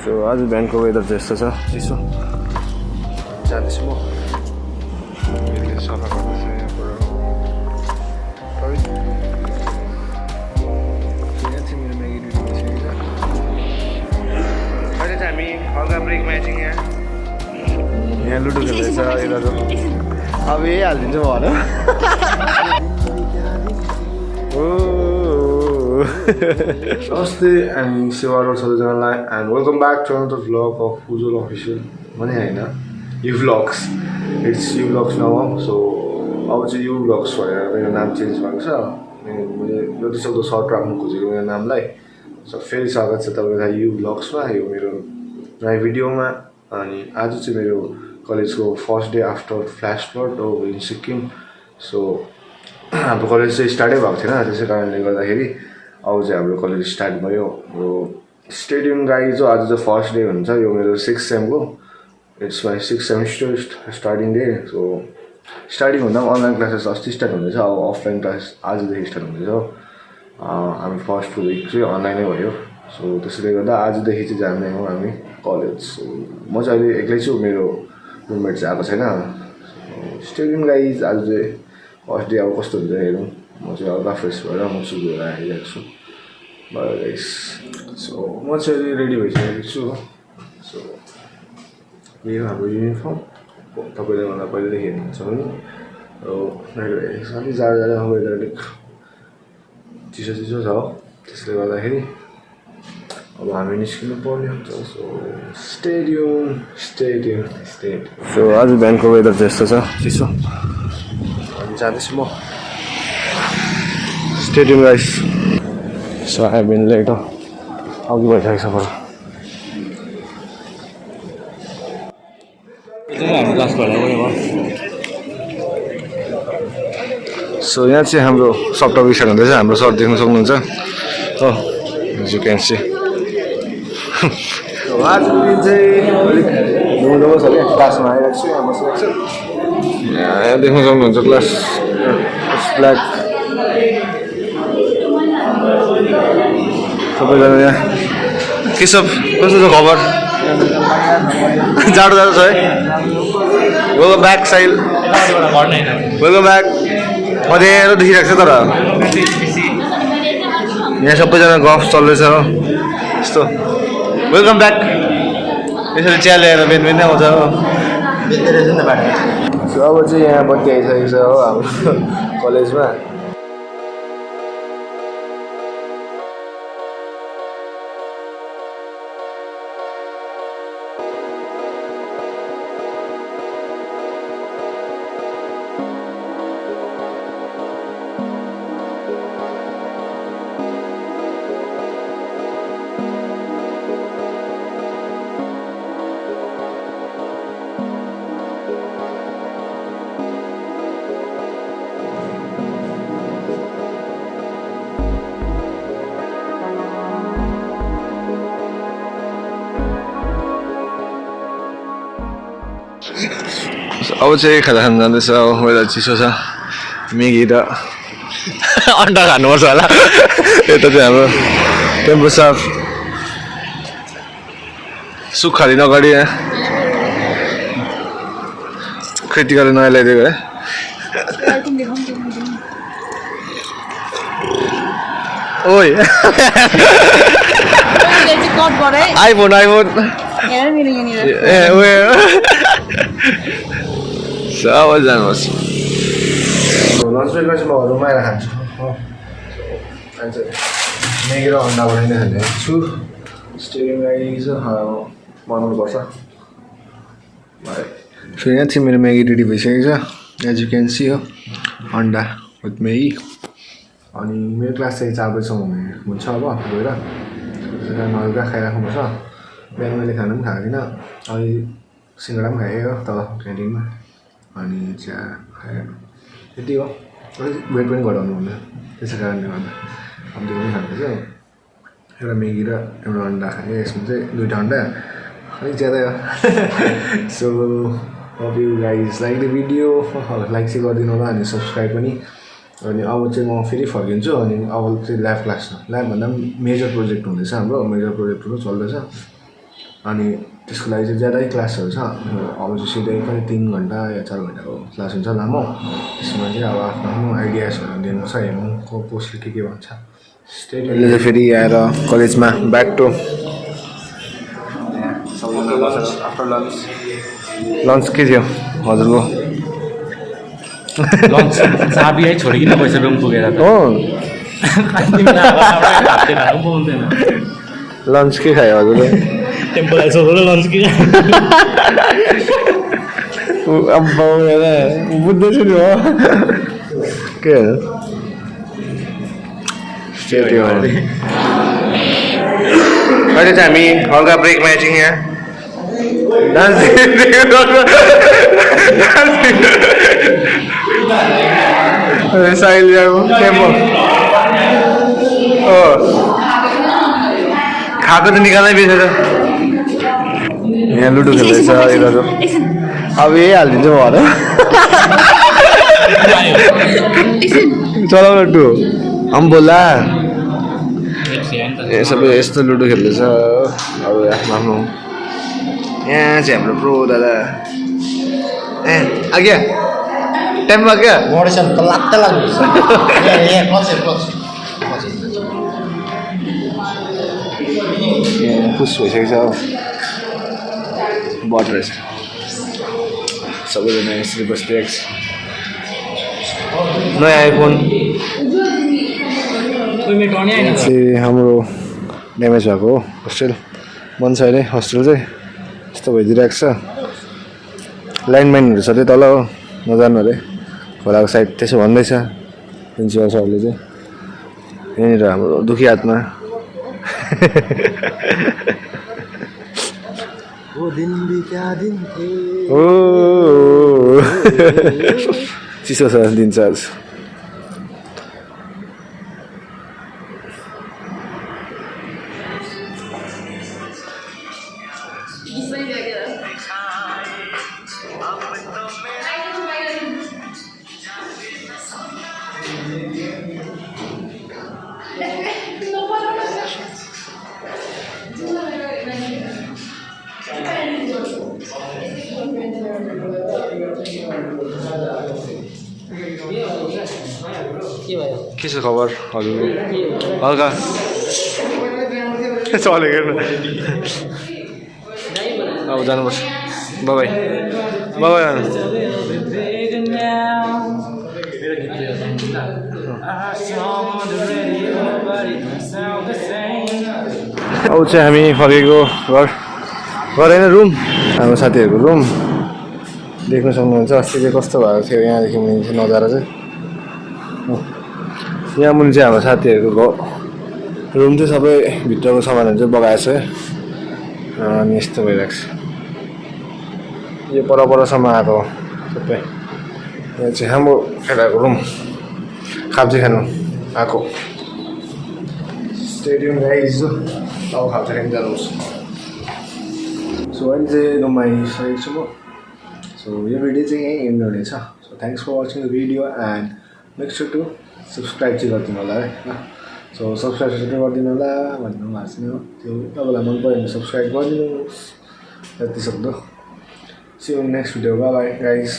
so आज बिहानको weather चाहिँ यस्तो छ चिसो जाँदैछु म सफा गर्दैछु यहाँबाट यहाँ चाहिँ मेरो म्यागी ड्युटी भइसकेको छ अहिले चाहिँ हामी हल्का ब्रेकमा एकछिन यहाँ लुडो खेल्दैछ यिनीहरू अब यही हालिदिन्छु भन नमस्ते एन्ड सेवारो सबैजनालाई and welcome back to another vlog of Ujjwal official भने होइन U vlogs it's U vlogs now so अब चाहिँ यु भ्लग्स भनेर मेरो नाम चेन्ज भएको छ मैले जतिसक्दो सर्ट राख्नु खोजेको मेरो नामलाई सो फेरि स्वागत छ तपाईँलाई यु भ्लग्समा यो मेरो नयाँ भिडियोमा अनि आज चाहिँ मेरो कलेजको first day after flash flood over in Sikkim so हाम्रो कलेज चाहिँ स्टार्टै भएको थिएन त्यसै कारणले गर्दाखेरि अब चाहिँ हाम्रो कलेज स्टार्ट भयो यो स्टेडियम गाई चाहिँ आज चाहिँ फर्स्ट डे हुन्छ यो मेरो 6th सेमको it's my 6th semester starting day so starting हुँदा पनि अनलाइन क्लासेस अस्ति स्टार्ट हुँदैछ अब अफलाइन क्लास आजदेखि स्टार्ट हुँदैछ हामी फर्स्ट विक चाहिँ अनलाइनै भयो सो त्यसैले गर्दा आजदेखि चाहिँ जाने हो हामी कलेज म चाहिँ अहिले एक्लै छु मेरो रुममेट चाहिँ आएको छैन स्टेडियम गाई आज चाहिँ फर्स्ट डे अब कस्तो हुन्छ हेरौँ म चाहिँ हल्का फ्रेस भएर म सुगेर आइरहेको छु गाइस सो म चाहिँ अहिले रेडी भइसकेको छु सो यो हाम्रो युनिफर्म तपाईँले मलाई पहिल्यैदेखि हेर्नुहुन्छ भने रेडी भइसकेको छ अलिक जाडो जाडो वेदर अलिक चिसो चिसो छ त्यसले गर्दाखेरि अब हामी निस्किनु पर्ने हुन्छ सो स्टेडियम सो आज बिहानको वेदर चाहिँ यस्तो छ चिसो अनि जाँदैछु म stadium guys so I been late अघि भइसकेको छ बरु सो यहाँ चाहिँ हाम्रो सब टपिक सेट हुँदैछ हाम्रो सर देख्न सक्नुहुन्छ हो यु क्यान सी आजको दिन चाहिँ अलिक धुमधुमो छ क्या क्लासमा आइरहेको छु यहाँ बसिरहेको छु यहाँ देख्न सक्नुहुन्छ क्लास ब्ल्याक सबैजना यहाँ के सब कस्तो छ खबर जाडो जाडो छ है वेलकम ब्याक साइल वेलकम ब्याक मजाले देखिरहेको छ तर यहाँ सबैजना गफ चल्दैछ हो यस्तो वेलकम ब्याक यसरी चिया ल्याएर बिहान बिहान आउँछ हो सो अब चाहिँ यहाँ बत्ती आइसकेको छ हो हाम्रो कलेजमा अब चाहिँ खाजा खान जाँदैछ वेदर चिसो छ म्यागी र अन्डा खानुपर्छ होला यता चाहिँ हाम्रो टेम्पो साफ सुख खाली नगरी कृतिकाले नयाँ ल्याइदिएको है ओइ आइफोन ए सब जानुहोस् लन्च ब्रेकमा चाहिँ म रुममा आएर खान्छु हो आज म्यागी र अन्डा बनाइदिन खाने छु स्टेडियम गाई चाहिँ बनाउनुपर्छ सो यहाँ चाहिँ मेरो म्यागी रेडी भइसकेको छ एज यु क्यान सी हो अन्डा विथ म्यागी अनि मेरो क्लास चाहिँ 4 बजीसम्म हुन्छ अब गएर हल्का खाइराख्नुपर्छ बिहान मैले खाना पनि खाएको थिइनँ अहिले सिङ्गडा पनि खाएँ हो तल क्यान्टिनमा अनि चिया खाएँ त्यति हो अलिक वेट पनि घटाउनु हुँदैन त्यसै कारणले गर्दा अब त्यो पनि खाएको थियो एउटा म्यागी र एउटा अन्डा खाएँ यसमा चाहिँ 2टा अन्डा अलिक ज्यादै हो so hope you guys like the video like चाहिँ गरिदिनु होला अनि सब्स्क्राइब पनि अनि अब चाहिँ म फेरि फर्किन्छु अनि अब चाहिँ ल्याब क्लास ल्याब भन्दा पनि मेजर प्रोजेक्ट हुँदैछ हाम्रो मेजर प्रोजेक्टहरु चल्दैछ अनि त्यसको लागि चाहिँ ज्यादै क्लासहरू छ अब चाहिँ सिधै पनि 3 घन्टा या 4 घन्टाको क्लास हुन्छ लामो त्यसमा चाहिँ अब आफ्नो आफ्नो आइडियाजहरू दिनु छ हेर्नु को कसले के भन्छ अहिले चाहिँ फेरि आएर कलेजमा ब्याक टु आफ्टर लन्च के थियो हजुरको लन्च चाबी है छोडिकिन पैसा रुम पुगेर हो पाउँदैन लन्च के खायो हजुरले टेम्पल सोधेर लन्च के अब बुझ्दैछु नि हो के अहिले चाहिँ हामी हल्का ब्रेकमा एकछिन यहाँ खाएको त निकाल्नै बिर्सेछ यहाँ लुडो खेल्दैछ यिनीहरू अब यही हालिदिन्छ भएर चलाउ न टु हम बोला सबै यस्तो लुडो खेल्दैछ अब आफ्नो आफ्नो यहाँ चाहिँ हाम्रो प्रो दादा ए आज्ञा टाइममा क्या मोडेसन त लाग्दै लाग्छ खुस भइसकेको छ बट रहेछ सबैजना यसरी बस्दै नयाँ आइफोन चाहिँ हाम्रो ड्यामेज भएको हो होस्टेल बन्द छ अहिले होस्टेल चाहिँ यस्तो भइदिइरहेको छ लाइनम्यानहरू छ त्यही तल हो नजानु अरे खोलाको साइड त्यसो भन्दैछ प्रिन्सिपल सरले चाहिँ यहाँनिर हाम्रो दुखी हातमा चिसो छ दिन्छ आज के छ खबर हजुर हल्का चलेको अब जानुपर्छ बाई बाई अब चाहिँ हामी फर्केको घर होइन रुम हाम्रो साथीहरूको रुम देख्न सक्नुहुन्छ अस्ति चाहिँ कस्तो भएको थियो यहाँदेखि मुनि चाहिँ नजारा चाहिँ यहाँ मुनि चाहिँ हाम्रो साथीहरूको रुम चाहिँ सबै भित्रको सामानहरू चाहिँ बगाएको छ अनि यस्तो भइरहेको छ यो परसम्म आएको सबै यहाँ चाहिँ हाम्रो केटाको रुम खाप्ची खानु आएको स्टेडियम गाइज अब खाप्ची खानु जानुहोस् सो अहिले चाहिँ रुममा आइसकेको छु म सो यो भिडियो चाहिँ यहीँ एन्ड हुनेछ so thanks for watching the video and make sure to subscribe चाहिँ गरिदिनु होला है ल सो सब्सक्राइब गरिदिनु होला भन्नु भएको छैन त्यो तपाईँलाई मन पऱ्यो भने सब्सक्राइब गरिदिनुहोस् जति सक्दो see you next video bye guys